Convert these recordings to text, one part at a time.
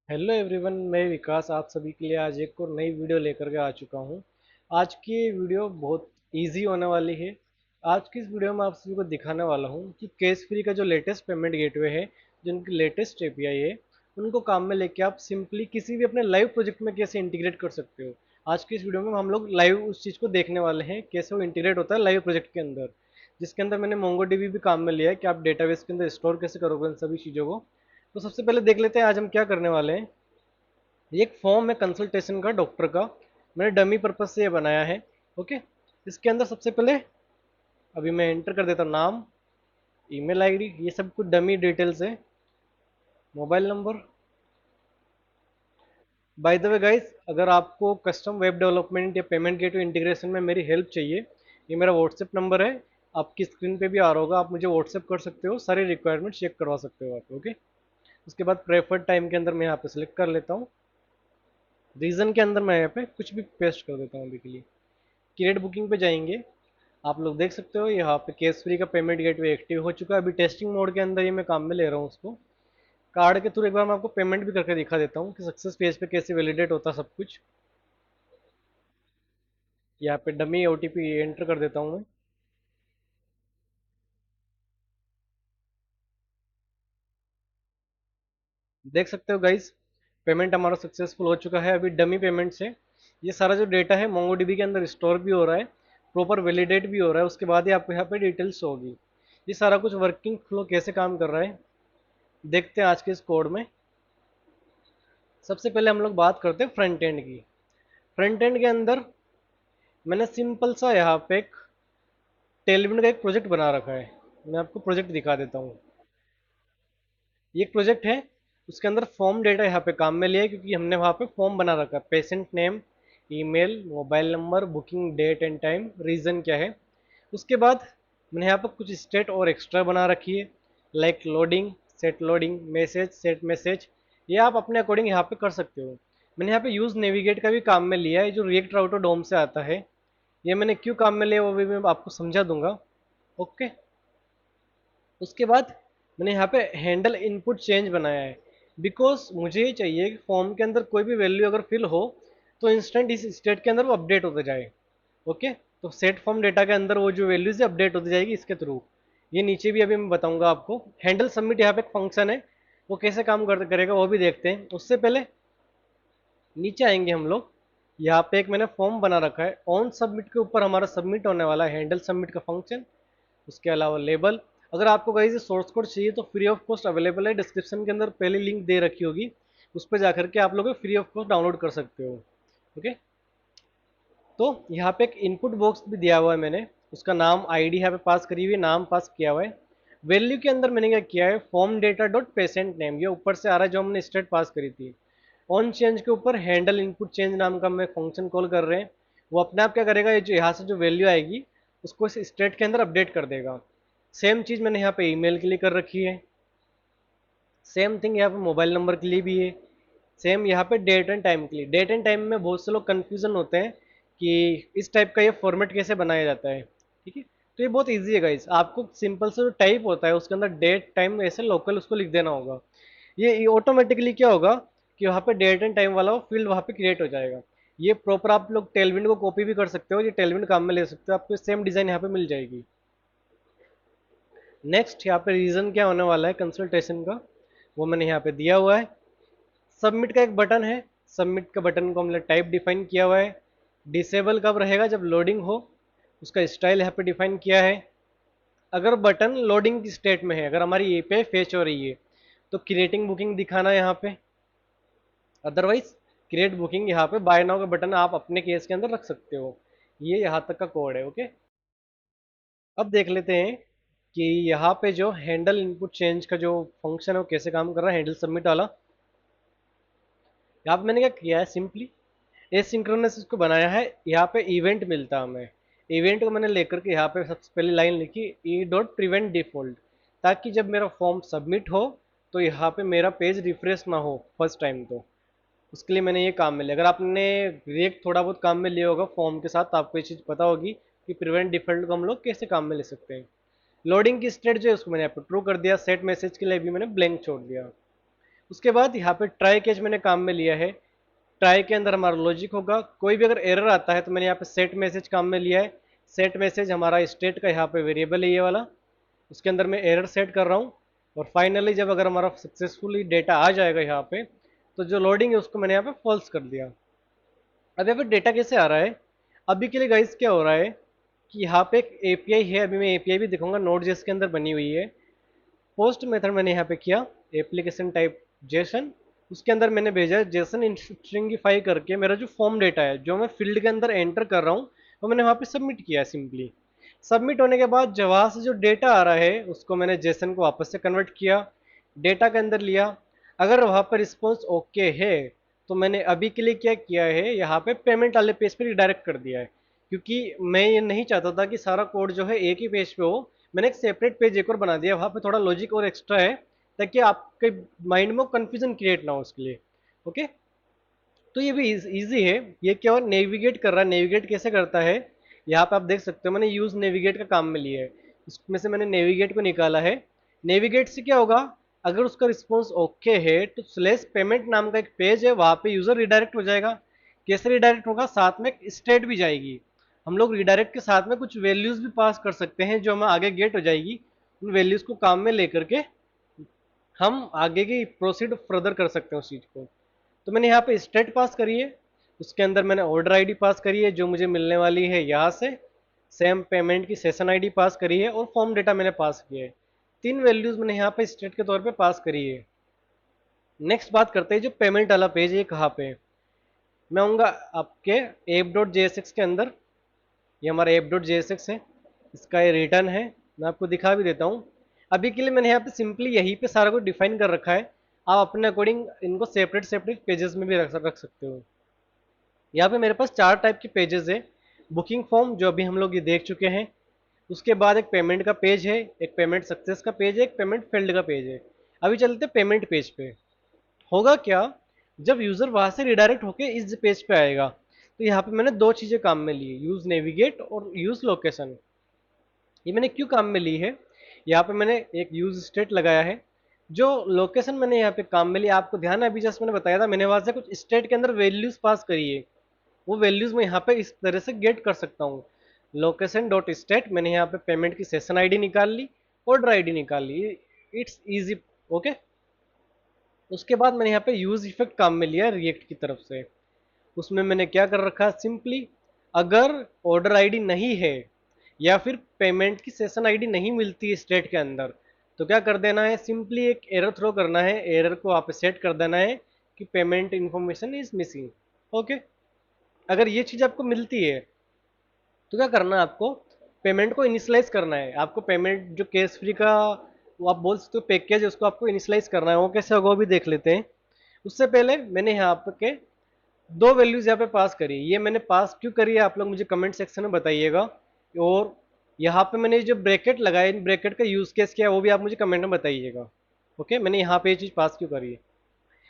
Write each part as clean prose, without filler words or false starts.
Hello everyone, मैं विकास आप सभी के लिए आज एक और नई वीडियो लेकर के आ चुका हूँ। आज की ये वीडियो बहुत इजी होने वाली है। आज की इस वीडियो में आप सभी को दिखाने वाला हूँ कि केस फ्री का जो लेटेस्ट पेमेंट गेटवे है, जो उनकी लेटेस्ट एपीआई है, उनको काम में लेके आप सिंपली किसी भी अपने लाइव प्रोजेक्ट में कैसे इंटीग्रेट कर सकते हो। आज की इस वीडियो में हम लोग लाइव उस चीज़ को देखने वाले हैं, कैसे वो इंटीग्रेट होता है लाइव प्रोजेक्ट के अंदर, जिसके अंदर मैंने मोंगोडीबी भी काम में लिया है कि आप डेटाबेस के अंदर स्टोर कैसे करोगे उन सभी चीज़ों को। तो सबसे पहले देख लेते हैं आज हम क्या करने वाले हैं। ये एक फॉर्म है कंसल्टेशन का, डॉक्टर का। मैंने डमी पर्पज से ये बनाया है। ओके। इसके अंदर सबसे पहले अभी मैं एंटर कर देता हूँ नाम, ईमेल आईडी, ये सब कुछ डमी डिटेल्स है, mobile number. By the way guys, अगर आपको कस्टम वेब डेवलपमेंट या पेमेंट गेटवे इंटीग्रेशन में मेरी हेल्प चाहिए, ये मेरा व्हाट्सएप नंबर है, आपकी स्क्रीन पे भी आ रहा होगा, आप मुझे व्हाट्सएप कर सकते हो, सारी रिक्वायरमेंट चेक करवा सकते हो आप। ओके। उसके बाद प्रेफर्ड टाइम के अंदर मैं यहाँ पे सिलेक्ट कर लेता हूँ। रीजन के अंदर मैं यहाँ पे कुछ भी पेस्ट कर देता हूँ अभी के लिए। क्रिएट बुकिंग पे जाएंगे, आप लोग देख सकते हो यहाँ पे केस फ्री का पेमेंट गेटवे एक्टिव हो चुका है। अभी टेस्टिंग मोड के अंदर ये मैं काम में ले रहा हूँ उसको। कार्ड के थ्रू एक बार मैं आपको पेमेंट भी करके दिखा देता हूँ कि सक्सेस पेज पे कैसे वैलिडेट होता है सब कुछ। यहाँ पे डमी ओटीपी एंटर कर देता हूँ मैं। देख सकते हो गाइज, पेमेंट हमारा सक्सेसफुल हो चुका है। अभी डमी पेमेंट से ये सारा जो डेटा है मोंगोडीबी के अंदर स्टोर भी हो रहा है, प्रॉपर वैलिडेट भी हो रहा है, उसके बाद ही आपको यहाँ पे डिटेल्स होगी। ये सारा कुछ वर्किंग फ्लो कैसे काम कर रहा है देखते हैं आज के इस कोड में। सबसे पहले हम लोग बात करते हैं फ्रंट एंड की। फ्रंट एंड के अंदर मैंने सिंपल सा यहाँ पे एक टेलविन का एक प्रोजेक्ट बना रखा है। मैं आपको प्रोजेक्ट दिखा देता हूँ। ये एक प्रोजेक्ट है, उसके अंदर फॉर्म डेटा यहाँ पे काम में लिया है, क्योंकि हमने वहाँ पे फॉर्म बना रखा है। Patient name, email, mobile number, booking date and time, reason क्या है। उसके बाद मैंने यहाँ पर कुछ स्टेट और एक्स्ट्रा बना रखी है, like loading, message, set message. ये आप अपने अकॉर्डिंग यहाँ पे कर सकते हो। मैंने यहाँ पे यूज़ नेविगेट का भी काम में लिया है, जो रिएक्ट राउटर डोम से आता है। ये मैंने क्यों काम में लिया वो भी मैं आपको समझा दूंगा। ओके। उसके बाद मैंने यहाँ पे हैंडल इनपुट चेंज बनाया है, बिकॉज मुझे ये चाहिए कि फॉर्म के अंदर कोई भी वैल्यू अगर फिल हो तो इंस्टेंट इस स्टेट के अंदर वो अपडेट होते जाए। ओके। तो सेट फॉर्म डेटा के अंदर वो जो वैल्यूज है अपडेट होती जाएगी इसके थ्रू। ये नीचे भी अभी मैं बताऊंगा आपको। हैंडल सबमिट यहाँ पे एक फंक्शन है, वो कैसे काम करेगा वो भी देखते हैं। उससे पहले नीचे आएंगे हम लोग। यहाँ पे एक मैंने फॉर्म बना रखा है, ऑन सबमिट के ऊपर हमारा सबमिट होने वाला है हैंडल सबमिट का फंक्शन। उसके अलावा लेबल। अगर आपको कहीं सोर्स कोड चाहिए तो फ्री ऑफ कॉस्ट अवेलेबल है, डिस्क्रिप्शन के अंदर पहले लिंक दे रखी होगी, उस पर जाकर के आप लोग फ्री ऑफ कॉस्ट डाउनलोड कर सकते हो। ओके। तो यहाँ पे एक इनपुट बॉक्स भी दिया हुआ है मैंने, उसका नाम आईडी यहाँ पे पास करी हुई है, नाम पास किया हुआ है। वैल्यू के अंदर मैंने क्या किया है, form data dot patient name, ये ऊपर से आ रहा है जो हमने स्टेट पास करी थी। ऑन चेंज के ऊपर हैंडल इनपुट चेंज नाम का हम एक फंक्शन कॉल कर रहे हैं। वो अपने आप क्या करेगा, ये जो यहाँ से जो वैल्यू आएगी उसको इस स्टेट के अंदर अपडेट कर देगा। सेम चीज़ मैंने यहाँ पे ईमेल के लिए कर रखी है। सेम थिंग यहाँ पे मोबाइल नंबर के लिए भी है। सेम यहाँ पे डेट एंड टाइम के लिए। डेट एंड टाइम में बहुत से लोग कन्फ्यूजन होते हैं कि इस टाइप का ये फॉर्मेट कैसे बनाया जाता है। ठीक है। तो ये बहुत ईजी है गाइस, आपको सिंपल से जो टाइप होता है उसके अंदर डेट टाइम ऐसे लोकल उसको लिख देना होगा। ये ऑटोमेटिकली क्या होगा कि वहाँ पे डेट एंड टाइम वाला फील्ड वहाँ पे क्रिएट हो जाएगा। ये प्रॉपर आप लोग टेलविंड को कॉपी भी कर सकते हो, ये टेलविंड काम में ले सकते हो, आपको सेम डिज़ाइन यहाँ पे मिल जाएगी। नेक्स्ट यहाँ पे रीज़न क्या होने वाला है कंसल्टेशन का, वो मैंने यहाँ पे दिया हुआ है। सबमिट का एक बटन है, सबमिट का बटन को हमने टाइप डिफाइन किया हुआ है। डिसेबल कब रहेगा, जब लोडिंग हो, उसका स्टाइल यहाँ पे डिफाइन किया है। अगर बटन लोडिंग की स्टेट में है, अगर हमारी एपीआई फेच हो रही है तो क्रिएटिंग बुकिंग दिखाना है यहाँ पे। अदरवाइज क्रिएट बुकिंग यहाँ पे बाय नाउ का बटन आप अपने केस के अंदर रख सकते हो। ये यहाँ तक का कोड है। ओके। अब देख लेते हैं कि यहाँ पे जो हैंडल इनपुट चेंज का जो फंक्शन है वो कैसे काम कर रहा है, हैंडल सबमिट वाला। यहाँ पे मैंने क्या किया है, सिंपली एसिंक्रोनस इसको बनाया है। यहाँ पे इवेंट मिलता है हमें, इवेंट को मैंने लेकर के यहाँ पे सबसे पहली लाइन लिखी, ई डॉट प्रिवेंट डिफॉल्ट, ताकि जब मेरा फॉर्म सबमिट हो तो यहाँ पे मेरा पेज रिफ्रेश ना हो फर्स्ट टाइम। तो उसके लिए मैंने ये काम में लिया। अगर आपने रिएक्ट थोड़ा बहुत काम में लिया होगा फॉर्म के साथ तो आपको ये चीज़ पता होगी कि प्रिवेंट डिफॉल्ट को हम लोग कैसे काम में ले सकते हैं। लोडिंग की स्टेट जो है उसको मैंने यहाँ पर ट्रू कर दिया, सेट मैसेज के लिए भी मैंने ब्लैंक छोड़ दिया। उसके बाद यहाँ पे ट्राई कैच मैंने काम में लिया है। ट्राई के अंदर हमारा लॉजिक होगा, कोई भी अगर एरर आता है तो मैंने यहाँ पे सेट मैसेज काम में लिया है। सेट मैसेज हमारा स्टेट का यहाँ पे वेरिएबल है ये वाला, उसके अंदर मैं एरर सेट कर रहा हूँ। और फाइनली जब अगर हमारा सक्सेसफुली डेटा आ जाएगा यहाँ पे, तो जो लोडिंग है उसको मैंने यहाँ पे फॉल्स कर दिया। अब यहाँ पे डेटा कैसे आ रहा है, अभी के लिए गाइस क्या हो रहा है कि यहाँ पे एक एपीआई है, अभी मैं एपीआई भी दिखाऊंगा, नोड जेएस के अंदर बनी हुई है। पोस्ट मेथड मैंने यहाँ पे किया, एप्लीकेशन टाइप जेसन, उसके अंदर मैंने भेजा जेसन स्ट्रिंगिफाई करके मेरा जो फॉर्म डेटा है जो मैं फील्ड के अंदर एंटर कर रहा हूँ, वो मैंने वहाँ पे सबमिट किया है। सिंपली सबमिट होने के बाद जो वहाँ से जो डेटा आ रहा है उसको मैंने जेसन को वापस से कन्वर्ट किया, डेटा के अंदर लिया। अगर वहाँ पर रिस्पॉन्स ओके है तो मैंने अभी के लिए क्या किया है, यहाँ पे पेमेंट वाले पेज पे रिडायरेक्ट कर दिया है, क्योंकि मैं ये नहीं चाहता था कि सारा कोड जो है एक ही पेज पे हो। मैंने एक सेपरेट पेज एक और बना दिया, वहाँ पे थोड़ा लॉजिक और एक्स्ट्रा है ताकि आपके माइंड में कंफ्यूजन क्रिएट ना हो उसके लिए। ओके, तो ये भी इजी है। ये क्या और नेविगेट कर रहा है, नेविगेट कैसे करता है यहाँ पे आप देख सकते हो, मैंने यूज नेविगेट का काम में लिया है, इसमें से मैंने नेविगेट को निकाला है। नेविगेट से क्या होगा, अगर उसका रिस्पॉन्स ओके है तो स्लेस पेमेंट नाम का एक पेज है, वहां पे यूजर रिडायरेक्ट हो जाएगा। कैसे रिडायरेक्ट होगा, साथ में एक स्टेट भी जाएगी। हम लोग रिडायरेक्ट के साथ में कुछ वैल्यूज भी पास कर सकते हैं जो हमें आगे गेट हो जाएगी। उन वैल्यूज को काम में लेकर के हम आगे की प्रोसीड फर्दर कर सकते हैं उस चीज को। तो मैंने यहाँ पे स्टेट पास करी है, उसके अंदर मैंने ऑर्डर आईडी पास करी है जो मुझे मिलने वाली है यहाँ से, सेम पेमेंट की सेशन आईडी पास करी है, और फॉर्म डेटा मैंने पास किया है। तीन वैल्यूज मैंने यहाँ पे स्टेट के तौर पे पास करी है। नेक्स्ट बात करते हैं जो पेमेंट वाला पेज है कहाँ पे है। मैं आऊँगा आपके app.jsx के अंदर, ये हमारा app.jsx है, इसका ये रिटर्न है, मैं आपको दिखा भी देता हूँ। अभी के लिए मैंने यहाँ पे सिंपली यहीं पे सारा कुछ डिफाइन कर रखा है, आप अपने अकॉर्डिंग इनको सेपरेट सेपरेट पेजेस में भी रख सकते हो। यहाँ पे मेरे पास चार टाइप के पेजेस है। बुकिंग फॉर्म जो अभी हम लोग ये देख चुके हैं, उसके बाद एक पेमेंट का पेज है, एक पेमेंट सक्सेस का पेज है, एक पेमेंट फेल्ड का पेज है। अभी चलते पेमेंट पेज पे। होगा क्या, जब यूजर वहां से रिडायरेक्ट होके इस पेज पे आएगा, तो यहाँ पे मैंने दो चीजें काम में ली, यूज नेविगेट और यूज लोकेशन। ये मैंने क्यों काम में ली है, यहाँ पे मैंने एक यूज स्टेट लगाया है। जो लोकेशन मैंने यहाँ पे काम में लिया, आपको ध्यान है अभी जस्ट मैंने बताया था, मैंने वहां से कुछ स्टेट के अंदर वैल्यूज पास करी है, वो वैल्यूज मैं यहाँ पे इस तरह से गेट कर सकता हूँ। लोकेशन डॉट स्टेट, मैंने यहाँ पे पेमेंट की सेशन आईडी निकाल ली, ऑर्डर आईडी निकाल ली, इट्स इजी। ओके, उसके बाद मैंने यहाँ पे यूज इफेक्ट काम में लिया रिएक्ट की तरफ से। उसमें मैंने क्या कर रखा, सिंपली अगर ऑर्डर आईडी नहीं है या फिर पेमेंट की सेशन आईडी नहीं मिलती है स्टेट के अंदर, तो क्या कर देना है, सिंपली एक एरर थ्रो करना है, एरर को आप सेट कर देना है कि payment information is missing. Okay, अगर ये चीज आपको मिलती है तो क्या करना है, आपको पेमेंट को इनिशलाइज करना है। आपको पेमेंट जो केस फ्री का वो आप बोल सकते हो पैकेज है, उसको आपको इनिशलाइज करना है। वो कैसे होगा वो भी देख लेते हैं। उससे पहले मैंने यहाँ पे दो वैल्यूज यहाँ पे पास करी, ये मैंने पास क्यों करी है आप लोग मुझे कमेंट सेक्शन में बताइएगा। और यहाँ पे मैंने जो ब्रैकेट लगाया, इन ब्रैकेट का यूज केस क्या है वो भी आप मुझे कमेंट में बताइएगा। ओके, मैंने यहाँ पे ये चीज पास क्यों करी है।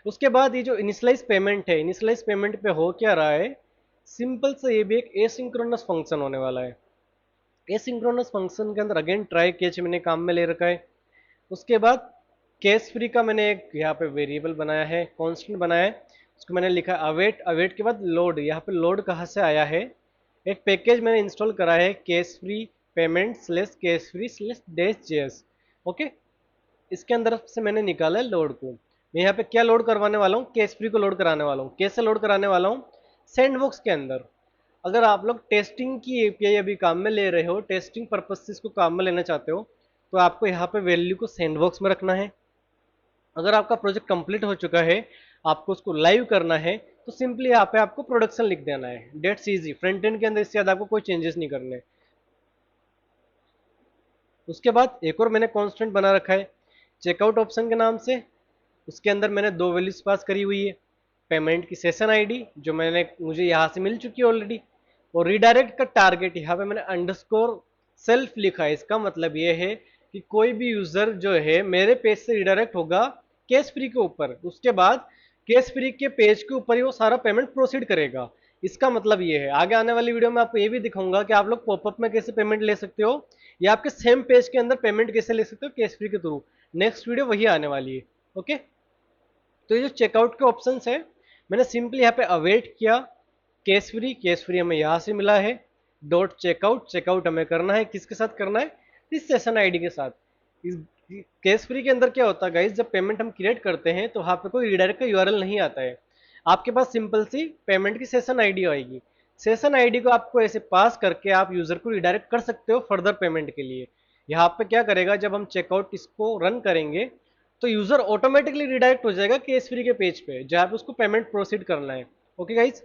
उसके बाद ये जो इनिशलाइज पेमेंट है, इनिशलाइज पेमेंट पे हो क्या रहा है, सिंपल से ये भी एक एसिंक्रोनस फंक्शन होने वाला है। एसिंक्रोनस फंक्शन के अंदर अगेन ट्राई कैच मैंने काम में ले रखा है। उसके बाद केस फ्री का मैंने एक यहाँ पे वेरिएबल बनाया है, कांस्टेंट बनाया है, उसको मैंने लिखा अवेट। अवेट के बाद लोड, यहाँ पे लोड कहाँ से आया है, एक पैकेज मैंने इंस्टॉल करा है case free payment slash case free slash dash JS. Okay, इसके अंदर से मैंने निकाला है लोड को। मैं यहाँ पे क्या लोड करवाने वाला हूँ, केस फ्री को लोड कराने वाला हूँ। कैसे लोड कराने वाला हूँ, सैंडबॉक्स के अंदर। अगर आप लोग टेस्टिंग की एपीआई अभी काम में ले रहे हो, टेस्टिंग पर्पज से इसको काम में लेना चाहते हो, तो आपको यहाँ पे वैल्यू को सैंडबॉक्स में रखना है। अगर आपका प्रोजेक्ट कंप्लीट हो चुका है, आपको उसको लाइव करना है, तो सिंपली यहाँ पे आपको प्रोडक्शन लिख देना है। डेट्स इजी, फ्रंट एंड के अंदर इससे ज़्यादा आपको कोई चेंजेस नहीं करने। उसके बाद एक और मैंने कांस्टेंट बना रखा है चेकआउट ऑप्शन के नाम से। उसके अंदर मैंने दो वैल्यूज पास करी हुई है, पेमेंट की सेशन आईडी जो मुझे यहाँ से मिल चुकी है ऑलरेडी, और रिडायरेक्ट का टारगेट यहाँ पे मैंने अंडरस्कोर सेल्फ लिखा है। इसका मतलब ये है कि कोई भी यूजर जो है मेरे पेज से रिडायरेक्ट होगा केस फ्री के ऊपर, उसके बाद केस फ्री के पेज के ऊपर ही वो सारा पेमेंट प्रोसीड करेगा। इसका मतलब ये है, आगे आने वाली वीडियो में आपको ये भी दिखाऊंगा कि आप लोग पॉपअप में कैसे पेमेंट ले सकते हो, या आपके सेम पेज के अंदर पेमेंट कैसे ले सकते हो केस फ्री के थ्रू। नेक्स्ट वीडियो वही आने वाली है। ओके, तो ये जो चेकआउट के ऑप्शन है, मैंने सिंपली यहाँ पे अवेट किया, केस फ्री हमें यहाँ से मिला है, डॉट चेकआउट, चेकआउट हमें करना है किसके साथ करना है, इस सेशन आईडी के साथ। इस केस फ्री के अंदर क्या होता है गाइज, जब पेमेंट हम क्रिएट करते हैं तो वहाँ पे कोई रिडायरेक्ट का यूआरएल नहीं आता है, आपके पास सिंपल सी पेमेंट की सेशन आईडी आएगी। सेशन आईडी को आपको ऐसे पास करके आप यूजर को रिडायरेक्ट कर सकते हो फर्दर पेमेंट के लिए। यहाँ पे क्या करेगा, जब हम चेकआउट इसको रन करेंगे तो यूजर ऑटोमेटिकली रिडायरेक्ट हो जाएगा केस फ्री के पेज पे जहाँ पे उसको पेमेंट प्रोसीड करना है। ओके गाइज,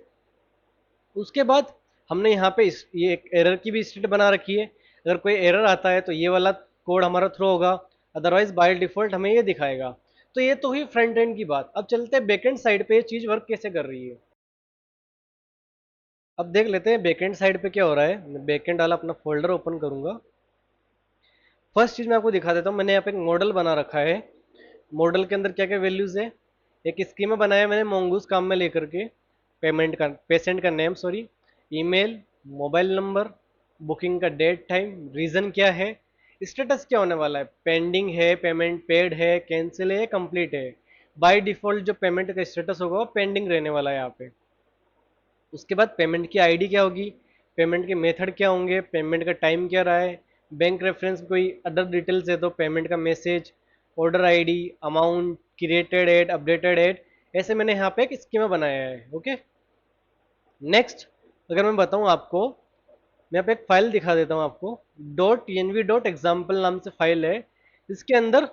उसके बाद हमने यहाँ पे ये एक एरर की भी स्टेट बना रखी है, अगर कोई एरर आता है तो ये वाला कोड हमारा थ्रो होगा, अदरवाइज बाय डिफॉल्ट हमें ये दिखाएगा। तो ये तो हुई फ्रंट एंड की बात। अब चलते हैं बैकएंड साइड पे ये चीज वर्क कैसे कर रही है। अब देख लेते हैं बैकएंड साइड पे क्या हो रहा है। मैं बैकएंड वाला अपना फोल्डर ओपन करूंगा। फर्स्ट चीज मैं आपको दिखा देता हूँ, मैंने यहाँ पे एक मॉडल बना रखा है। मॉडल के अंदर क्या क्या वैल्यूज है, एक स्कीमा बनाया मैंने मोंगूस काम में लेकर के, पेमेंट का पेशेंट का name sorry, email, mobile number, booking का डेट टाइम, रीजन क्या है, स्टेटस क्या होने वाला है, पेंडिंग है, पेमेंट पेड है, कैंसिल है, कंप्लीट है। बाय डिफॉल्ट जो पेमेंट का स्टेटस होगा वो पेंडिंग रहने वाला है यहाँ पे। उसके बाद पेमेंट की आईडी क्या होगी, पेमेंट के मेथड क्या होंगे, पेमेंट का टाइम क्या रहा है, बैंक रेफरेंस कोई अदर डिटेल्स है तो पेमेंट का message, order ID, amount, created at, updated at, ऐसे मैंने यहाँ पे एक स्कीमा बनाया है। ओके, नेक्स्ट अगर मैं बताऊँ आपको, मैं यहाँ पे एक फाइल दिखा देता हूँ आपको, डॉट टीएनवी डॉट एग्जाम्पल नाम से फाइल है। इसके अंदर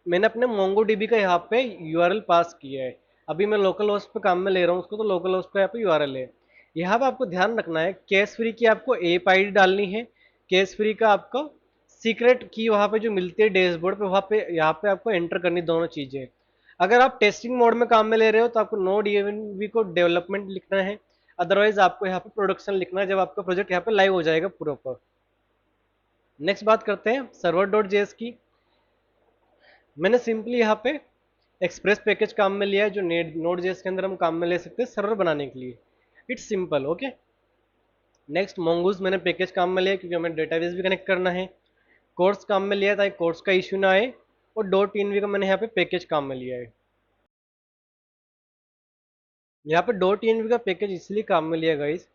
मैंने अपने मोंगो डीबी का यहाँ पे यूआरएल पास किया है। अभी मैं लोकल होस्ट पे काम में ले रहा हूँ उसको, तो लोकल होस्ट का यहाँ पे यूआरएल है। यहाँ पे आपको ध्यान रखना है, केस फ्री की आपको एप आईडी डालनी है, केस फ्री का आपका सीक्रेट की वहाँ पे जो मिलती है डैशबोर्ड पे, वहाँ पे यहाँ पे आपको एंटर करनी दोनों चीजें। अगर आप टेस्टिंग मोड में काम में ले रहे हो तो आपको नोड ईएनवी को डेवलपमेंट लिखना है, अदरवाइज आपको यहाँ पे प्रोडक्शन लिखना है जब आपका प्रोजेक्ट यहाँ पे लाइव हो जाएगा पूरा पर। नेक्स्ट बात करते हैं सर्वर डॉट जेएस की। मैंने सिंपली यहाँ पे एक्सप्रेस पैकेज काम में लिया है जो नोड जेएस के अंदर हम काम में ले सकते हैं सर्वर बनाने के लिए। It's simple. Okay, next mongoose मैंने पैकेज काम में लिया क्योंकि हमें डेटाबेस भी कनेक्ट करना है। कोर्स काम में लिया ताकि कोर्स का इश्यू ना आए, और डॉट इनवी का मैंने यहाँ पे पैकेज काम में लिया है। यहाँ पे डॉट इनवी का पैकेज इसलिए काम में लिया गाइस,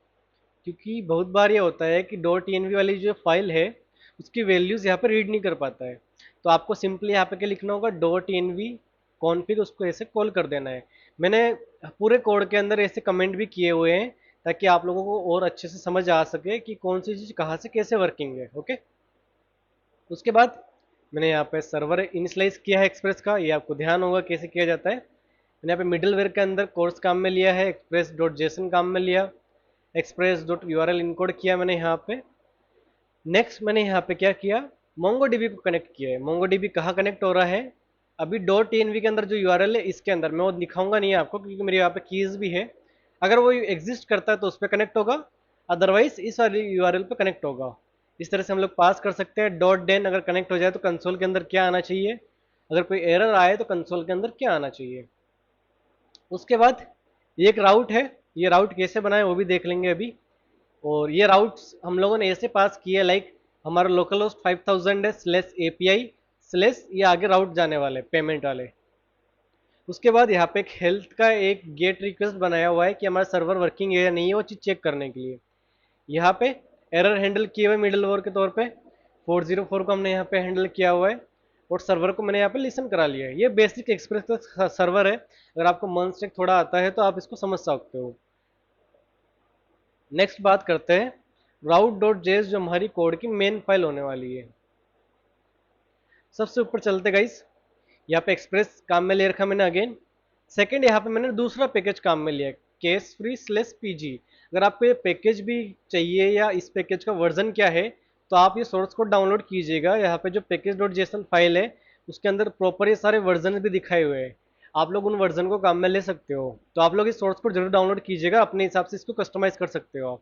क्योंकि बहुत बार ये होता है कि डॉट इनवी वाली जो फाइल है उसकी वैल्यूज यहाँ पे रीड नहीं कर पाता है। तो आपको सिंपली यहाँ पे क्या लिखना होगा, डॉट इनवी कॉन्फिग, उसको ऐसे कॉल कर देना है। मैंने पूरे कोड के अंदर ऐसे कमेंट भी किए हुए हैं ताकि आप लोगों को और अच्छे से समझ आ सके कि कौन सी चीज़ कहाँ से कैसे वर्किंग है। ओके, उसके बाद मैंने यहाँ पे सर्वर इनिशलाइज किया है एक्सप्रेस का, ये आपको ध्यान होगा कैसे किया जाता है। मैंने यहाँ पे मिडलवेयर के अंदर कोर्स काम में लिया है, एक्सप्रेस डॉट जेसन काम में लिया, एक्सप्रेस डॉट यूआरएल इनकोड किया मैंने यहाँ पे। नेक्स्ट मैंने यहाँ पे क्या किया, मोंगो डीबी को कनेक्ट किया है। मोंगो डीबी कहाँ कनेक्ट हो रहा है, अभी डॉट टीएनवी के अंदर जो यूआरएल है इसके अंदर, मैं वो दिखाऊंगा नहीं आपको क्योंकि मेरे यहाँ पे कीज भी है। अगर वो एग्जिस्ट करता है तो उस पर कनेक्ट होगा, अदरवाइज इस वाली यूआरएल पे कनेक्ट होगा। इस तरह से हम लोग पास कर सकते हैं। डॉट डेन अगर कनेक्ट हो जाए तो कंसोल के अंदर क्या आना चाहिए, अगर कोई एरर आए तो कंसोल के अंदर क्या आना चाहिए। उसके बाद ये एक राउट है, ये राउट कैसे बनाए वो भी देख लेंगे अभी। और ये राउट्स हम लोगों ने ऐसे पास किए, लाइक हमारा लोकल होस्ट 5000 है स्लेस एपीआई स्लेस, ये आगे राउट जाने वाले पेमेंट वाले। उसके बाद यहाँ पे एक हेल्थ का एक गेट रिक्वेस्ट बनाया हुआ है कि हमारा सर्वर वर्किंग है या नहीं है वो चीज़ चेक करने के लिए। यहाँ पे एरर हैंडल किए हुए मिडल ओवर के तौर पे 404 को हमने यहाँ पे हैंडल किया हुआ है, और सर्वर को मैंने यहाँ पे लिसन करा लिया है। ये बेसिक एक्सप्रेस का सर्वर है, अगर आपको मनस्टेक थोड़ा आता है तो आप इसको समझ सकते हो। नेक्स्ट बात करते हैं राउट डॉट जेएस जो हमारी कोड की मेन फाइल होने वाली है। सबसे ऊपर चलते गाइस, यहाँ पे एक्सप्रेस काम में ले रखा मैंने अगेन। सेकंड यहाँ पे मैंने दूसरा पैकेज काम में लिया, केस फ्री स्लेस पीजी। अगर आपको ये पैकेज भी चाहिए या इस पैकेज का वर्जन क्या है तो आप ये सोर्स कोड डाउनलोड कीजिएगा। यहाँ पे जो पैकेज डॉट जेसन फाइल है उसके अंदर प्रॉपर ये सारे वर्जन भी दिखाए हुए हैं, आप लोग उन वर्जन को काम में ले सकते हो। तो आप लोग इस सोर्स कोड जरूर डाउनलोड कीजिएगा, अपने हिसाब से इसको कस्टमाइज कर सकते हो आप।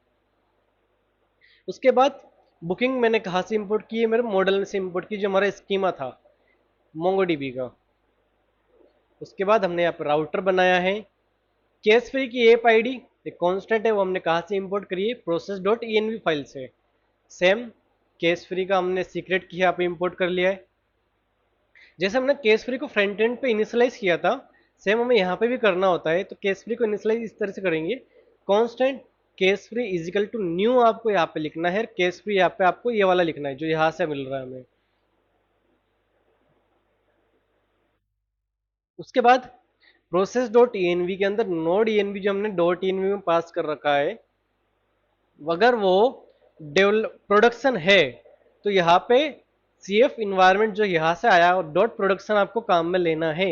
उसके बाद बुकिंग मैंने कहाँ से इंपोर्ट की है, मेरे मॉडल से इंपोर्ट की जो हमारा स्कीमा था मोंगोडीबी का। उसके बाद हमने यहाँ पर राउटर बनाया है। केस फ्री की एप आईडी एक कांस्टेंट है, वो हमने कहाँ से इंपोर्ट करी है, प्रोसेस डॉट ई फाइल से। सेम केस फ्री का हमने सीक्रेट की यहाँ पे इंपोर्ट कर लिया है। जैसे हमने केस फ्री को फ्रंट एंड पे इनिशियलाइज किया था, सेम हमें यहाँ पे भी करना होता है। तो केस फ्री को इनिशियलाइज इस तरह से करेंगे, कांस्टेंट केस फ्री इजिकल टू न्यू आपको यहाँ पे लिखना है, केस फ्री यहाँ पे आपको ये वाला लिखना है जो यहाँ से मिल रहा है हमें। उसके बाद प्रोसेस डॉट ई के अंदर नोड ई जो हमने डॉट ई में पास कर रखा है, अगर वो डेवलप प्रोडक्शन है तो यहाँ पे सी एफ इन्वायरमेंट जो यहाँ से आया और डॉट प्रोडक्शन आपको काम में लेना है।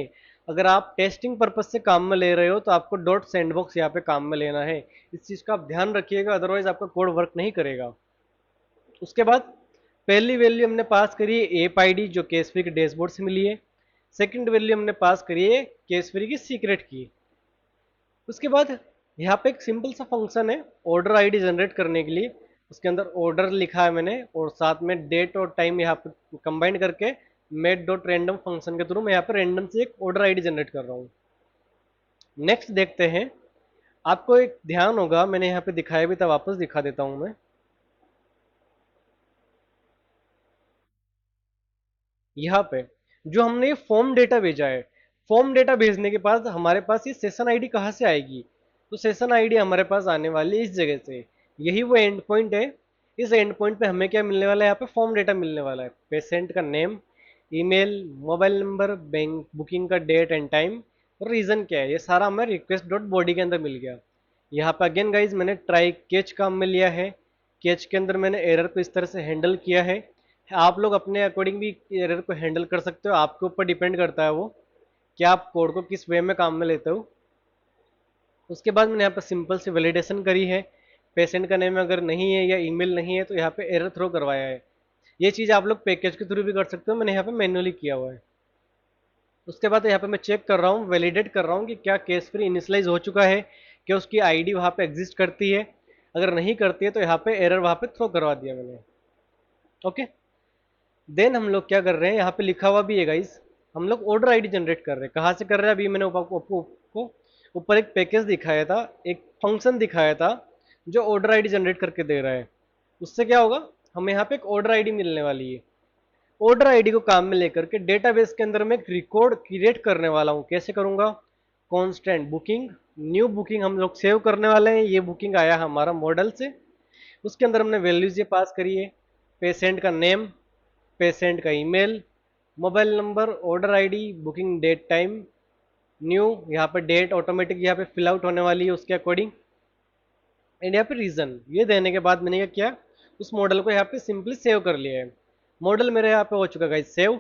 अगर आप टेस्टिंग पर्पज से काम में ले रहे हो तो आपको डॉट सैंडबॉक्स यहाँ पे काम में लेना है। इस चीज़ का आप ध्यान रखिएगा, अदरवाइज आपका कोड वर्क नहीं करेगा। उसके बाद पहली वैल्यू हमने पास करी है एप आईडी जो केस फ्री के डैशबोर्ड से मिली है। सेकंड वैल्यू हमने पास करी है केस फ्री की सीक्रेट की। उसके बाद यहाँ पे एक सिंपल सा फंक्शन है ऑर्डर आईडी जनरेट करने के लिए। उसके अंदर ऑर्डर लिखा है मैंने और साथ में डेट और टाइम यहाँ पे कंबाइन करके मेड डॉट रैंडम फंक्शन के थ्रू मैं यहाँ पे रैंडम से एक ऑर्डर आईडी जनरेट कर रहा हूँ। नेक्स्ट देखते हैं। आपको एक ध्यान होगा, मैंने यहाँ पे दिखाया भी था, वापस दिखा देता हूँ मैं। यहाँ पे जो हमने ये फॉर्म डेटा भेजा है, फॉर्म डेटा भेजने के बाद हमारे पास ये सेशन आईडी कहाँ से आएगी? तो सेशन आईडी हमारे पास आने वाली है इस जगह से। यही वो एंड पॉइंट है। इस एंड पॉइंट पे हमें क्या मिलने वाला है? यहाँ पे फॉर्म डेटा मिलने वाला है। पेशेंट का name, email, mobile number, bank booking का डेट एंड टाइम और रीजन क्या है, ये सारा हमें रिक्वेस्ट डॉट बॉडी के अंदर मिल गया। यहाँ पे अगेन गाइज मैंने ट्राई कैच काम में लिया है। कैच के अंदर मैंने एरर को इस तरह से हैंडल किया है। आप लोग अपने अकॉर्डिंग भी एरर को हैंडल कर सकते हो, आपके ऊपर डिपेंड करता है वो कि आप कोड को किस वे में काम में लेते हो। उसके बाद मैंने यहाँ पर सिंपल सी वैलिडेशन करी है। पेशेंट का नेम अगर नहीं है या ईमेल नहीं है तो यहाँ पे एरर थ्रो करवाया है। ये चीज़ आप लोग पैकेज के थ्रू भी कर सकते हो, मैंने यहाँ पे मैन्युअली किया हुआ है। उसके बाद यहाँ पे मैं चेक कर रहा हूँ, वैलिडेट कर रहा हूँ कि क्या केस फ्री इनिशियलाइज हो चुका है, क्या उसकी आईडी वहाँ पे एग्जिस्ट करती है। अगर नहीं करती है तो यहाँ पे एरर वहाँ पे थ्रो करवा दिया मैंने। ओके, देन हम लोग क्या कर रहे हैं, यहाँ पे लिखा हुआ भी है गाइस, हम लोग ऑर्डर आईडी जनरेट कर रहे हैं। कहाँ से कर रहे हैं? अभी मैंने आपको ऊपर एक पैकेज दिखाया था, एक फंक्शन दिखाया था जो ऑर्डर आईडी जनरेट करके दे रहा है। उससे क्या होगा, हमें यहाँ पे एक ऑर्डर आईडी मिलने वाली है। ऑर्डर आईडी को काम में लेकर के डेटाबेस के अंदर मैं एक रिकॉर्ड क्रिएट करने वाला हूँ। कैसे करूँगा? कॉन्स्टेंट बुकिंग, न्यू बुकिंग हम लोग सेव करने वाले हैं। ये बुकिंग आया हमारा मॉडल से, उसके अंदर हमने वैल्यूज ये पास करी है। पेशेंट का नेम, पेशेंट का email, mobile number, order ID, booking date time, new, यहाँ पे डेट ऑटोमेटिक यहाँ पे फिल आउट होने वाली है उसके अकॉर्डिंग, एंड यहाँ पे रीजन। ये देने के बाद मैंने क्या किया, उस मॉडल को यहाँ पे सिंपली सेव कर लिया है। मॉडल मेरे यहाँ पे हो चुका है सेव।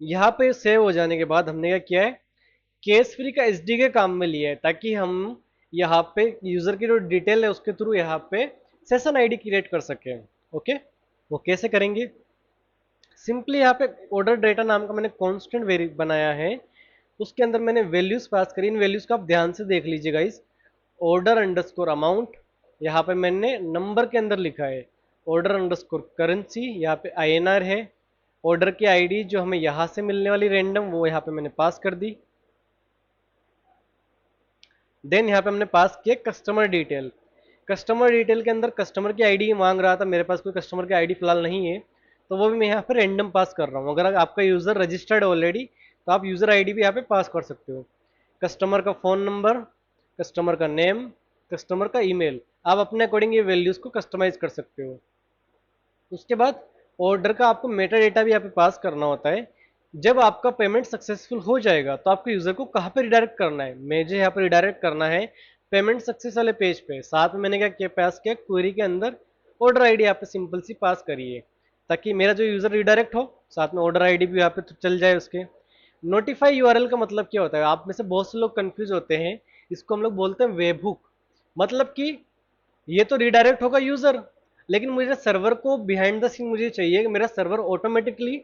यहाँ पे सेव हो जाने के बाद हमने क्या किया है, केस फ्री का एसडीके काम में लिया है ताकि हम यहाँ पे यूजर की जो डिटेल है उसके थ्रू यहाँ पे सेशन आईडी क्रिएट कर सकें। ओके, वो कैसे करेंगे? सिंपली यहाँ पे ऑर्डर डेटा नाम का मैंने कांस्टेंट वेरी बनाया है। उसके अंदर मैंने वैल्यूज पास करी। इन वैल्यूज को आप ध्यान से देख लीजिएगा। इस ऑर्डर अंडरस्कोर अमाउंट यहाँ पे मैंने नंबर के अंदर लिखा है। ऑर्डर अंडरस्कोर करेंसी यहाँ पे आईएनआर है। ऑर्डर की आईडी जो हमें यहाँ से मिलने वाली रैंडम, वो यहाँ पे मैंने पास कर दी। देन यहाँ पे हमने पास किया कस्टमर डिटेल। कस्टमर डिटेल के अंदर कस्टमर की आईडी मांग रहा था, मेरे पास कोई कस्टमर की आईडी फिलहाल नहीं है तो वो भी मैं यहाँ पे रैंडम पास कर रहा हूँ। अगर आपका यूज़र रजिस्टर्ड ऑलरेडी तो आप यूज़र आईडी भी यहाँ पे पास कर सकते हो। कस्टमर का फ़ोन नंबर, कस्टमर का नेम, कस्टमर का ईमेल, आप अपने अकॉर्डिंग ये वैल्यूज़ को कस्टमाइज कर सकते हो। उसके बाद ऑर्डर का आपको मेटा डेटा भी यहाँ पे पास करना होता है। जब आपका पेमेंट सक्सेसफुल हो जाएगा तो आपको यूजर को कहाँ पे रिडायरेक्ट करना है? मुझे यहाँ पे रिडायरेक्ट करना है पेमेंट सक्सेस वाले पेज पे। साथ में मैंने क्या किया, पास किया क्वेरी के अंदर ऑर्डर आईडी यहाँ पे सिंपल सी पास करिए ताकि मेरा जो यूजर रिडायरेक्ट हो साथ में ऑर्डर आईडी भी यहाँ पे चल जाए उसके। नोटिफाई यूआरएल का मतलब क्या होता है? आप में से बहुत से लोग कंफ्यूज होते हैं। इसको हम लोग बोलते हैं वेबहुक। मतलब कि ये तो रिडायरेक्ट होगा यूजर, लेकिन मुझे सर्वर को बिहाइंड द सीन मुझे चाहिए कि मेरा सर्वर ऑटोमेटिकली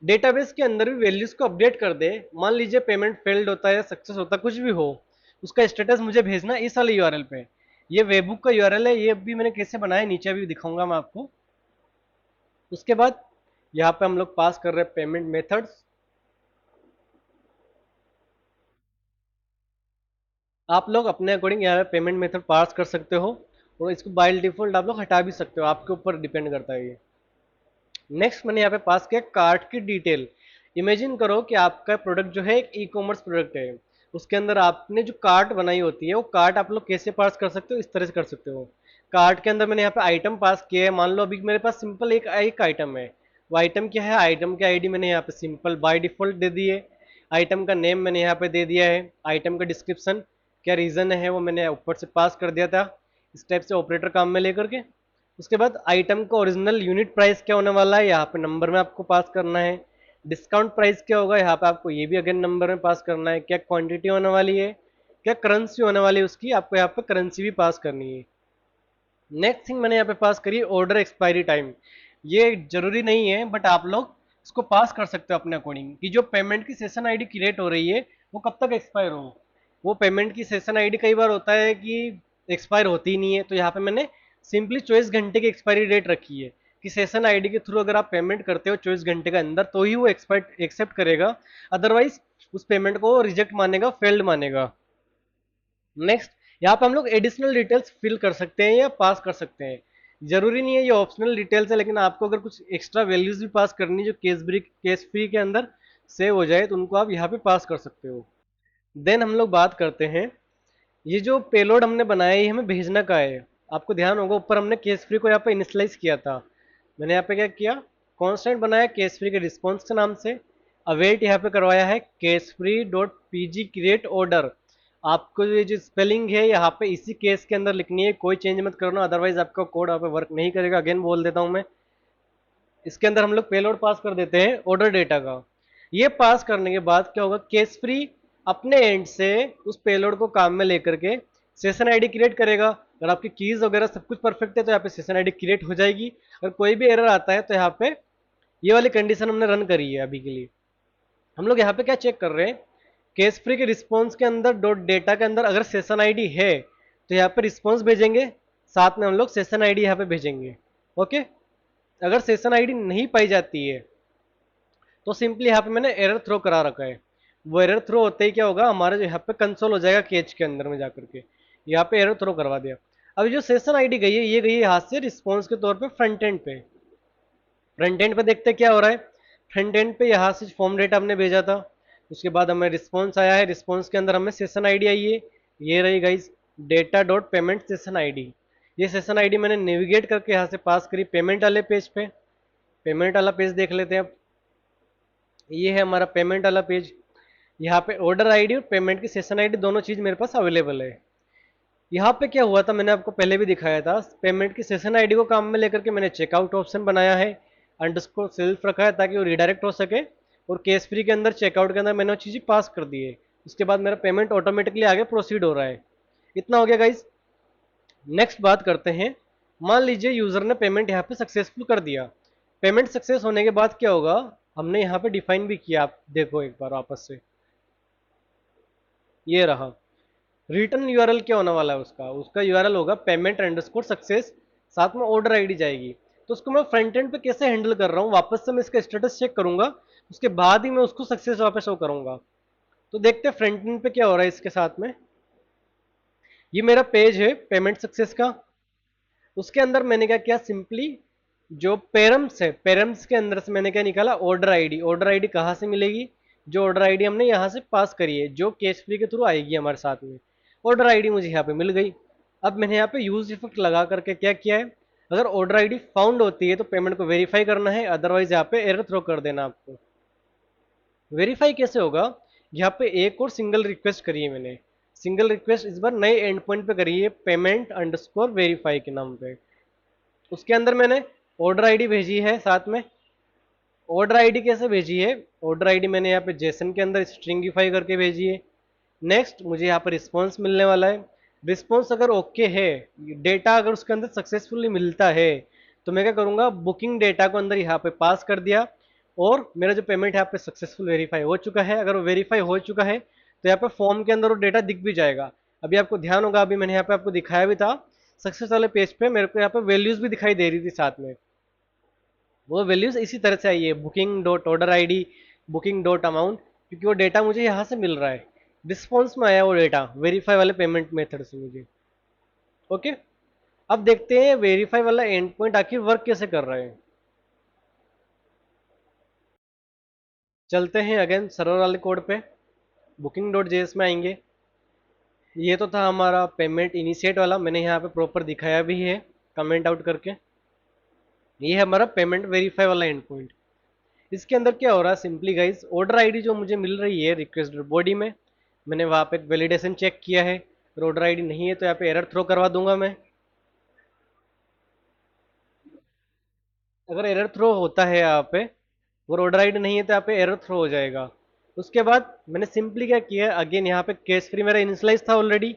डेटाबेस के अंदर भी वैल्यूज को अपडेट कर दे। मान लीजिए पेमेंट फेल्ड होता है या सक्सेस होता है, कुछ भी हो, उसका स्टेटस मुझे भेजना इस वाले यूआरएल पे। ये वेबबुक का यूआरएल है। ये भी मैंने कैसे बनाया नीचे भी दिखाऊंगा मैं आपको। उसके बाद यहाँ पे हम लोग पास कर रहे हैं पेमेंट मेथड्स। आप लोग अपने अकॉर्डिंग यहाँ पे पेमेंट मेथड पास कर सकते हो और इसको बाय डिफॉल्ट आप लोग हटा भी सकते हो, आपके ऊपर डिपेंड करता है ये। नेक्स्ट मैंने यहाँ पे पास किया कार्ट की डिटेल। इमेजिन करो कि आपका प्रोडक्ट जो है एक ई कॉमर्स प्रोडक्ट है, उसके अंदर आपने जो कार्ट बनाई होती है वो कार्ट आप लोग कैसे पास कर सकते हो, इस तरह से कर सकते हो। कार्ट के अंदर मैंने यहाँ पे आइटम पास किया है, मान लो अभी मेरे पास सिंपल एक एक आइटम है। वो आइटम क्या है, आइटम की आईडी मैंने यहाँ पे सिंपल बाय डिफॉल्ट दे दी है। आइटम का नेम मैंने यहाँ पे दे दिया है। आइटम का डिस्क्रिप्शन क्या रीजन है वो मैंने ऊपर से पास कर दिया था, इस टाइप से ऑपरेटर काम में लेकर के। उसके बाद आइटम का ओरिजिनल यूनिट प्राइस क्या होने वाला है, यहाँ पे नंबर में आपको पास करना है। डिस्काउंट प्राइस क्या होगा, यहाँ पे आपको ये भी अगेन नंबर में पास करना है। क्या क्वांटिटी होने वाली है, क्या करेंसी होने वाली है उसकी, आपको यहाँ पे करेंसी भी पास करनी है। नेक्स्ट थिंग मैंने यहाँ पे पास करी ऑर्डर एक्सपायरी टाइम। ये जरूरी नहीं है बट आप लोग इसको पास कर सकते हो अपने अकॉर्डिंग, कि जो पेमेंट की सेशन आईडी क्रिएट हो रही है वो कब तक एक्सपायर हो। वो पेमेंट की सेशन आईडी कई बार होता है कि एक्सपायर होती ही नहीं है, तो यहाँ पे मैंने सिंपली 24 घंटे की एक्सपायरी डेट रखी है, कि सेशन आईडी के थ्रू अगर आप पेमेंट करते हो 24 घंटे के अंदर तो ही वो एक्सपायर एक्सेप्ट करेगा, अदरवाइज उस पेमेंट को रिजेक्ट मानेगा, फेल्ड मानेगा। नेक्स्ट, यहाँ पे हम लोग एडिशनल डिटेल्स फिल कर सकते हैं या पास कर सकते हैं। जरूरी नहीं है, ये ऑप्शनल डिटेल्स है, लेकिन आपको अगर कुछ एक्स्ट्रा वैल्यूज भी पास करनी है जो केस फ्री के अंदर सेव हो जाए तो उनको आप यहाँ पे पास कर सकते हो। देन हम लोग बात करते हैं, ये जो पेलोड हमने बनाया है ये हमें भेजना का है। आपको ध्यान होगा ऊपर हमने केस फ्री को यहाँ पे इनिशियलाइज किया था। मैंने यहाँ पे क्या किया, कॉन्स्टेंट बनाया केस फ्री के रिस्पॉन्स के नाम से। अवेट यहाँ पे करवाया है case free dot P G create order. आपको ये जो स्पेलिंग है यहाँ पे इसी केस के अंदर लिखनी है, कोई चेंज मत करना, अदरवाइज आपका कोड यहाँ पे वर्क नहीं करेगा। अगेन बोल देता हूँ मैं, इसके अंदर हम लोग पेलोड पास कर देते हैं ऑर्डर डेटा का। ये पास करने के बाद क्या होगा, केस फ्री अपने एंड से उस पेलोड को काम में लेकर के सेशन आईडी क्रिएट करेगा। अगर आपकी कीज वगैरह सब कुछ परफेक्ट है तो यहाँ पे सेशन आईडी क्रिएट हो जाएगी। अगर कोई भी एरर आता है तो यहाँ पे ये वाली कंडीशन हमने रन करी है अभी के लिए। हम लोग यहाँ पे क्या चेक कर रहे हैं, केस फ्री के रिस्पॉन्स के अंदर डॉट डेटा के अंदर अगर सेशन आईडी है तो यहाँ पे रिस्पॉन्स भेजेंगे, साथ में हम लोग सेशन आईडी यहाँ पे भेजेंगे। ओके, अगर सेशन आईडी नहीं पाई जाती है तो सिंपली यहाँ पे मैंने एरर थ्रो करा रखा है। वो एरर थ्रो होते ही क्या होगा, हमारे जो यहाँ पे कंसोल हो जाएगा केज के अंदर में जाकर के, यहाँ पे एरर थ्रो करवा दिया। अब जो सेशन आईडी गई है ये गई है यहाँ से रिस्पॉन्स के तौर पे फ्रंट एंड पे। फ्रंट एंड पे देखते क्या हो रहा है, फ्रंट एंड पे यहाँ से फॉर्म डेटा हमने भेजा था, उसके बाद हमें रिस्पॉन्स आया है, रिस्पॉन्स के अंदर हमें सेशन आईडी आई है, ये रही guys data dot payment session ID. ये सेशन आईडी मैंने नेविगेट करके यहाँ से पास करी पेमेंट वाले पेज पे। पेमेंट वाला पेज देख लेते हैं अब, ये है हमारा पेमेंट वाला पेज। यहाँ पे ऑर्डर आईडी और पेमेंट की सेशन आईडी दोनों चीज मेरे पास अवेलेबल है। यहाँ पे क्या हुआ था, मैंने आपको पहले भी दिखाया था, पेमेंट की सेशन आईडी को काम में लेकर के मैंने चेकआउट ऑप्शन बनाया है, अंडरस्कोर सेल्फ रखा है ताकि वो रिडायरेक्ट हो सके, और केस फ्री के अंदर चेकआउट के अंदर मैंने वो चीज़ें पास कर दी है। उसके बाद मेरा पेमेंट ऑटोमेटिकली आगे प्रोसीड हो रहा है। इतना हो गया गाइज। नेक्स्ट बात करते हैं, मान लीजिए यूजर ने पेमेंट यहाँ पे सक्सेसफुल कर दिया। पेमेंट सक्सेस होने के बाद क्या होगा, हमने यहाँ पे डिफाइन भी किया, आप देखो एक बार वापस से, ये रहा रिटर्न यूआरएल। क्या होने वाला है उसका, उसका यूआरएल होगा पेमेंट अंडरस्कोर सक्सेस, साथ में ऑर्डर आईडी जाएगी। तो उसको मैं फ्रंट एंड पे कैसे हैंडल कर रहा हूँ, वापस से मैं इसका स्टेटस चेक करूंगा, उसके बाद ही मैं उसको सक्सेस वापस शो करूंगा। तो देखते हैं फ्रंट एंड पे क्या हो रहा है इसके साथ में। ये मेरा पेज है पेमेंट सक्सेस का, उसके अंदर मैंने क्या किया, सिंपली जो पेरम्स है, पेरम्स के अंदर से मैंने क्या निकाला, ऑर्डर आईडी। ऑर्डर आईडी कहाँ से मिलेगी, जो ऑर्डर आईडी हमने यहाँ से पास करी है, जो केस फ्री के थ्रू आएगी हमारे साथ में, ऑर्डर आईडी मुझे यहाँ पे मिल गई। अब मैंने यहाँ पे यूज इफेक्ट लगा करके क्या किया है, अगर ऑर्डर आईडी फाउंड होती है तो पेमेंट को वेरीफाई करना है, अदरवाइज यहाँ पे एरर थ्रो कर देना आपको। वेरीफाई कैसे होगा, यहाँ पे एक और सिंगल रिक्वेस्ट करी है मैंने, सिंगल रिक्वेस्ट इस बार नए एंड पॉइंट पे करी है, पेमेंट अंडरस्कोर वेरीफाई के नाम पे। उसके अंदर मैंने ऑर्डर आईडी भेजी है साथ में। ऑर्डर आईडी कैसे भेजी है, ऑर्डर आईडी मैंने यहाँ पे जेसन के अंदर स्ट्रिंगिफाई करके भेजी है। नेक्स्ट मुझे यहाँ पर रिस्पॉन्स मिलने वाला है। रिस्पॉन्स अगर ओके है, डेटा अगर उसके अंदर सक्सेसफुली मिलता है, तो मैं क्या करूँगा, बुकिंग डेटा को अंदर यहाँ पे पास कर दिया, और मेरा जो पेमेंट यहाँ पे सक्सेसफुल वेरीफाई हो चुका है। अगर वो वेरीफाई हो चुका है तो यहाँ पे फॉर्म के अंदर वो डेटा दिख भी जाएगा। अभी आपको ध्यान होगा, अभी मैंने यहाँ पे आपको दिखाया भी था, सक्सेस वाले पेज पे मेरे को यहाँ पे वैल्यूज भी दिखाई दे रही थी साथ में। वो वैल्यूज इसी तरह से आई है, booking dot order ID, booking dot amount, क्योंकि वो डेटा मुझे यहाँ से मिल रहा है, रिस्पॉन्स में आया वो डेटा वेरीफाई वाले पेमेंट मेथड से मुझे। ओके, अब देखते हैं वेरीफाई वाला एंड पॉइंट आखिर वर्क कैसे कर रहा है। चलते हैं अगेन सर्वर वाले कोड पे, बुकिंग डॉट जेएस में आएंगे। ये तो था हमारा पेमेंट इनिशिएट वाला, मैंने यहाँ पे प्रॉपर दिखाया भी है कमेंट आउट करके। ये है हमारा पेमेंट वेरीफाई वाला एंड पॉइंट। इसके अंदर क्या हो रहा है, सिंपली गाइज ऑर्डर आईडी जो मुझे मिल रही है रिक्वेस्ट बॉडी में, मैंने वहाँ पे वैलिडेशन चेक किया है, और ऑर्डर आईडी नहीं है तो यहाँ पे एरर थ्रो करवा दूंगा मैं। अगर एरर थ्रो होता है यहाँ पे, वो ऑर्डर आईडी नहीं है तो यहाँ पे एरर थ्रो हो जाएगा। उसके बाद मैंने सिंपली क्या किया है, अगेन यहाँ पे केस फ्री मेरा इनिशियलाइज था ऑलरेडी।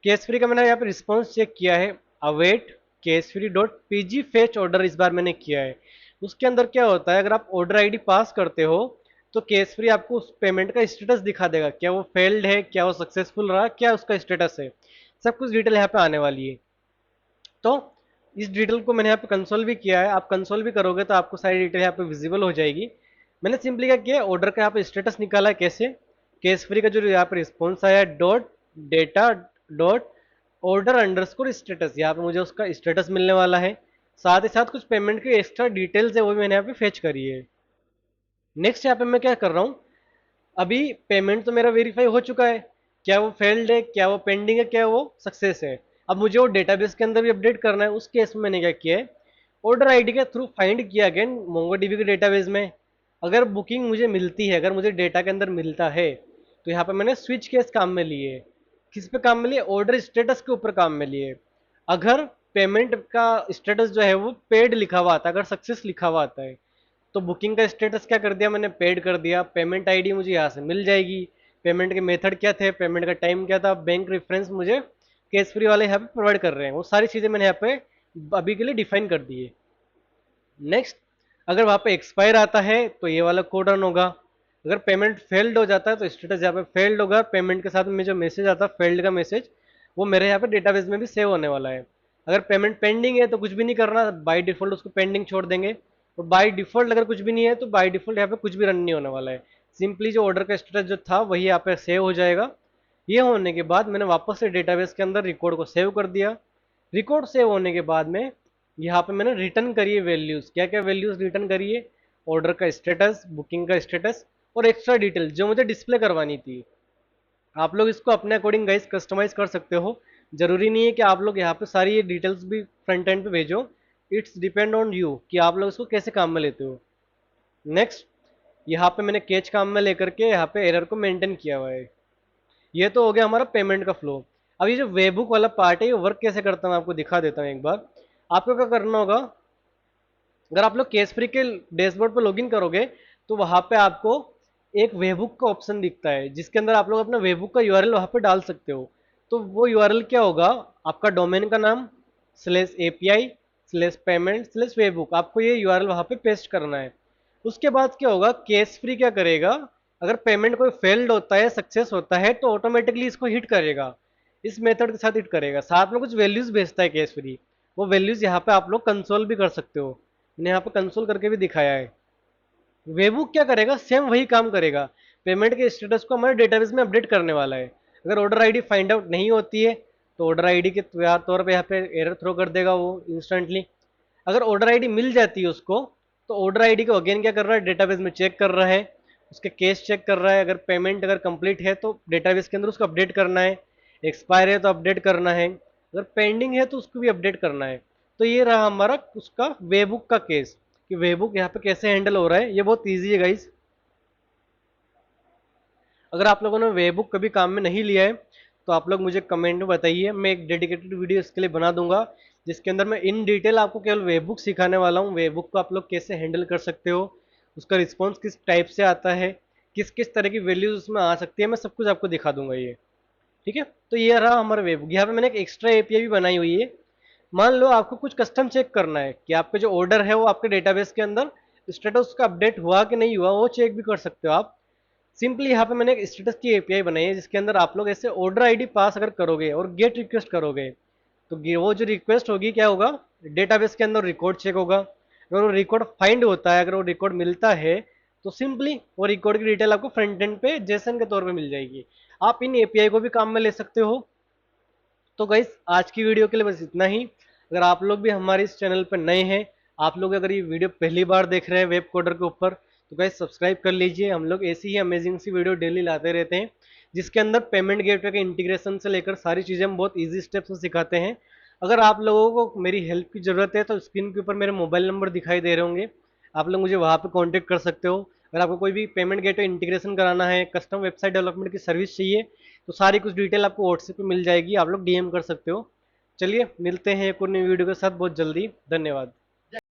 केस फ्री का मैंने यहाँ पे रिस्पॉन्स चेक किया है, await case free dot PG fetch order इस बार मैंने किया है। उसके अंदर क्या होता है, अगर आप ऑर्डर आईडी पास करते हो तो केस फ्री आपको उस पेमेंट का स्टेटस दिखा देगा, क्या वो फेल्ड है, क्या वो सक्सेसफुल रहा, क्या उसका स्टेटस है, सब कुछ डिटेल यहाँ पे आने वाली है। तो इस डिटेल को मैंने यहाँ पे कंसोल भी किया है, आप कंसोल भी करोगे तो आपको सारी डिटेल यहाँ पे विजिबल हो जाएगी। मैंने सिंपली क्या किया, ऑर्डर का यहाँ पे स्टेटस निकाला है कैसे, केस फ्री का जो यहाँ पे रिस्पॉन्स आया dot data dot order underscore status, यहाँ पे मुझे उसका स्टेटस मिलने वाला है। साथ ही साथ कुछ पेमेंट की एक्स्ट्रा डिटेल्स है वो भी मैंने यहाँ पे फेच करी है। नेक्स्ट यहाँ पे मैं क्या कर रहा हूँ, अभी पेमेंट तो मेरा वेरीफाई हो चुका है, क्या वो फेल्ड है, क्या वो पेंडिंग है, क्या वो सक्सेस है। अब मुझे वो डेटाबेस के अंदर भी अपडेट करना है। उस केस में मैंने क्या किया है, ऑर्डर आईडी के थ्रू फाइंड किया अगेन मोंगोडीबी के डेटाबेस में। अगर बुकिंग मुझे मिलती है, अगर मुझे डेटा के अंदर मिलता है, तो यहाँ पे मैंने स्विच केस काम में लिए। किस पे काम में लिए, ऑर्डर स्टेटस के ऊपर काम में लिए। अगर पेमेंट का स्टेटस जो है वो पेड लिखा हुआ आता है, अगर सक्सेस लिखा हुआ आता है, तो बुकिंग का स्टेटस क्या कर दिया मैंने, पेड कर दिया। पेमेंट आईडी मुझे यहाँ से मिल जाएगी, पेमेंट के मेथड क्या थे, पेमेंट का टाइम क्या था, बैंक रेफरेंस मुझे केस फ्री वाले यहाँ पे प्रोवाइड कर रहे हैं, वो सारी चीज़ें मैंने यहाँ पे अभी के लिए डिफाइन कर दी है। नेक्स्ट, अगर वहाँ पे एक्सपायर आता है तो ये वाला कोड रन होगा। अगर पेमेंट फेल्ड हो जाता है तो स्टेटस यहाँ पे फेल्ड होगा, पेमेंट के साथ में जो मैसेज आता है फेल्ड का मैसेज, वो मेरे यहाँ पे डेटाबेस में भी सेव होने वाला है। अगर पेमेंट पेंडिंग है तो कुछ भी नहीं करना, बाय डिफॉल्ट उसको पेंडिंग छोड़ देंगे। और बाय डिफॉल्ट अगर कुछ भी नहीं है तो बाय डिफॉल्ट यहाँ पे कुछ भी रन नहीं होने वाला है। सिंपली जो ऑर्डर का स्टेटस जो था वही यहाँ पे सेव हो जाएगा। ये होने के बाद मैंने वापस से डेटाबेस के अंदर रिकॉर्ड को सेव कर दिया। रिकॉर्ड सेव होने के बाद में यहाँ पे मैंने रिटर्न करिए वैल्यूज, क्या क्या वैल्यूज रिटर्न करिए, ऑर्डर का स्टेटस, बुकिंग का स्टेटस, और एक्स्ट्रा डिटेल जो मुझे डिस्प्ले करवानी थी। आप लोग इसको अपने अकॉर्डिंग गाइस कस्टमाइज कर सकते हो, जरूरी नहीं है कि आप लोग यहाँ पे सारी ये डिटेल्स भी फ्रंट एंड पे भेजो। इट्स डिपेंड ऑन यू कि आप लोग इसको कैसे काम में लेते हो। नेक्स्ट, यहाँ पे मैंने कैच काम में लेकर के यहाँ पे एरर को मेंटेन किया हुआ है। ये तो हो गया हमारा पेमेंट का फ्लो। अब ये जो वेबुक वाला पार्ट है ये वर्क कैसे करता है मैं आपको दिखा देता हूँ एक बार। आपको क्या करना होगा, अगर आप लोग केस फ्री के डैशबोर्ड पर लॉगिन करोगे तो वहां पे आपको एक वेबुक का ऑप्शन दिखता है, जिसके अंदर आप लोग अपना वेबुक का यूआरएल वहां पे डाल सकते हो। तो वो यूआरएल क्या होगा, आपका डोमेन का नाम slash API slash payment slash वेबुक, आपको ये यूआरएल वहां पे पेस्ट करना है। उसके बाद क्या होगा, केस फ्री क्या करेगा, अगर पेमेंट कोई फेल्ड होता है सक्सेस होता है तो ऑटोमेटिकली इसको हिट करेगा, इस मेथड के साथ हिट करेगा। साथ में कुछ वैल्यूज भेजता है केस फ्री, वो वैल्यूज यहाँ पे आप लोग कंसोल भी कर सकते हो, मैंने यहाँ पे कंसोल करके भी दिखाया है। वेबुक क्या करेगा, सेम वही काम करेगा, पेमेंट के स्टेटस को हमारे डेटाबेस में अपडेट करने वाला है। अगर ऑर्डर आईडी फाइंड आउट नहीं होती है तो ऑर्डर आईडी के तौर पे यहाँ पे एरर थ्रो कर देगा वो इंस्टेंटली। अगर ऑर्डर आईडी मिल जाती है उसको, तो ऑर्डर आईडी को अगेन क्या कर रहा है, डेटाबेस में चेक कर रहा है, उसके केस चेक कर रहा है। अगर पेमेंट अगर कंप्लीट है तो डेटाबेस के अंदर उसको अपडेट करना है, एक्सपायर है तो अपडेट करना है, अगर पेंडिंग है तो उसको भी अपडेट करना है। तो ये रहा हमारा उसका वेबुक का केस, कि वेबुक यहाँ पे कैसे हैंडल हो रहा है। ये बहुत ईजी है गाइज। अगर आप लोगों ने वेबुक कभी काम में नहीं लिया है तो आप लोग मुझे कमेंट में बताइए, मैं एक डेडिकेटेड वीडियो इसके लिए बना दूंगा, जिसके अंदर मैं इन डिटेल आपको केवल वेबुक सिखाने वाला हूँ। वेबुक को आप लोग कैसे हैंडल कर सकते हो, उसका रिस्पॉन्स किस टाइप से आता है, किस किस तरह की वैल्यूज उसमें आ सकती है, मैं सब कुछ आपको दिखा दूंगा ये। ठीक है, तो ये रहा हमारा वेबुक। यहाँ पे मैंने एक एक्स्ट्रा एपीआई भी बनाई हुई है। मान लो आपको कुछ कस्टम चेक करना है कि आपका जो ऑर्डर है वो आपके डेटाबेस के अंदर स्टेटस का अपडेट हुआ कि नहीं हुआ, वो चेक भी कर सकते हो आप। सिंपली यहाँ पे मैंने एक स्टेटस की एपीआई बनाई है, जिसके अंदर आप लोग ऐसे ऑर्डर आईडी पास अगर करोगे और गेट रिक्वेस्ट करोगे, तो वो जो रिक्वेस्ट होगी क्या होगा, डेटाबेस के अंदर रिकॉर्ड चेक होगा। अगर वो रिकॉर्ड फाइंड होता है, अगर वो रिकॉर्ड मिलता है, तो सिंपली वो रिकॉर्ड की डिटेल आपको फ्रंट एंड पे जेसन के तौर पे मिल जाएगी। आप इन एपीआई को भी काम में ले सकते हो। तो गाइस आज की वीडियो के लिए बस इतना ही। अगर आप लोग भी हमारे इस चैनल पर नए हैं, आप लोग अगर ये वीडियो पहली बार देख रहे हैं वेब कोडर के ऊपर, तो गाइस सब्सक्राइब कर लीजिए, हम लोग ऐसी ही अमेजिंग सी वीडियो डेली लाते रहते हैं जिसके अंदर पेमेंट गेटवे के इंटीग्रेशन से लेकर सारी चीज़ें हम बहुत ईजी स्टेप्स में सिखाते हैं। अगर आप लोगों को मेरी हेल्प की ज़रूरत है तो स्क्रीन के ऊपर मेरे मोबाइल नंबर दिखाई दे रहे होंगे, आप लोग मुझे वहाँ पे कांटेक्ट कर सकते हो। अगर आपको कोई भी पेमेंट गेटवे इंटीग्रेशन कराना है, कस्टम वेबसाइट डेवलपमेंट की सर्विस चाहिए, तो सारी कुछ डिटेल आपको व्हाट्सएप पे मिल जाएगी, आप लोग डीएम कर सकते हो। चलिए मिलते हैं एक और नई वीडियो के साथ बहुत जल्दी। धन्यवाद।